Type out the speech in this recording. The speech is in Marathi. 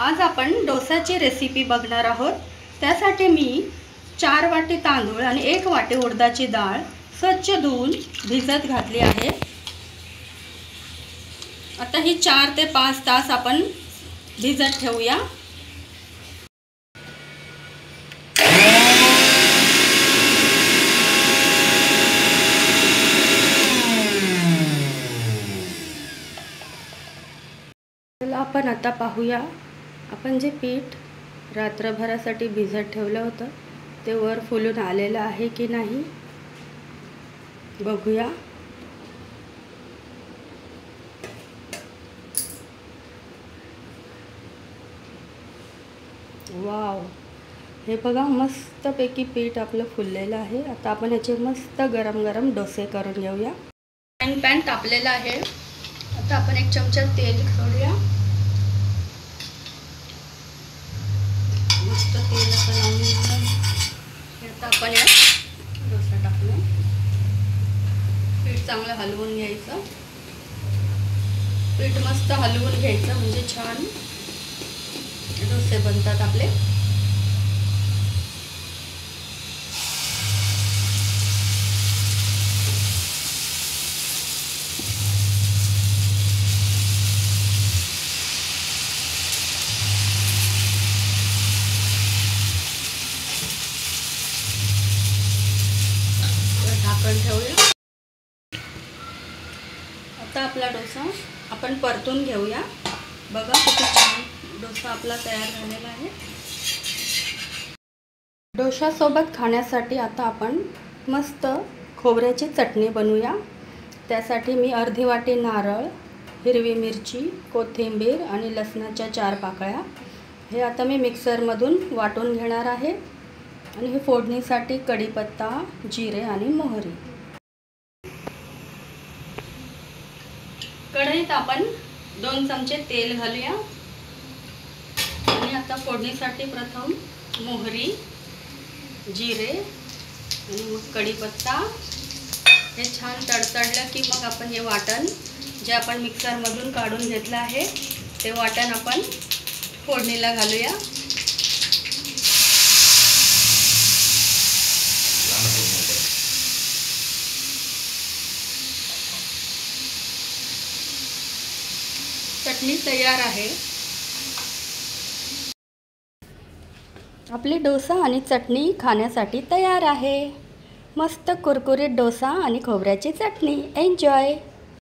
आज आपण डोसाची रेसिपी बघणार आहोत। त्यासाठी मी 4 वाटी तांदूळ आणि 1 वाटी उडदाची डाळ स्वच्छ धुवून भिजत घातली आहे। आता ही 4 ते 5 तास आपण भिजत ठेवूया। आपण आता पाहूया आपण जे पीठ रात्रभरासाठी भिजत ठेवलं होतं ते वर फुलून आलेलं आहे की नाही बघूया। वाव, हे बघा मस्तपैकी पीठ आपलं फुललेलं आहे। आता आपण याचे मस्त गरम गरम डोसे करून घेऊया। पॅन तापलेला आहे। आता आपण 1 चमचा तेल सोडूया। मस्त तेल असं लावून घेऊया। आता आपण या डोसा टाकूया। पीठ चांगलं हलवून घ्यायचं। पीठ मस्त हलवून घ्यायचं म्हणजे छान डोसे बनतात आपले। झाकण ठेवूया। आता आपला डोसा आपण परतून घेऊया। बघा किती छान डोसा आपला तयार झालेला आहे। डोशासोबत खाण्यासाठी आता आपण मस्त खोबऱ्याची चटणी बनवूया। त्यासाठी मी अर्धी वाटी नारळ, हिरवी मिरची, कोथिंबीर आणि लसणाच्या 4 पाकळ्या हे आता मी मिक्सरमधून वाटून घेणार आहे। आणि हे फोडणीसाठी कढीपत्ता, जिरे आणि मोहरी। कढईत आपण 2 चमचे तेल घालूया। आणि आता फोडणीसाठी प्रथम मोहरी, जिरे आणि मग कढीपत्ता हे छान तडतडलं की मग आपण हे वाटण जे आपण मिक्सरमधून काढून घेतलं आहे ते वाटण आपण फोडणीला घालूया। चटणी तयार आहे। आपली डोसा आणि चटणी खाण्यासाठी तयार आहे। मस्त कुरकुरीत डोसा आणि खोबऱ्याची चटणी। एन्जॉय।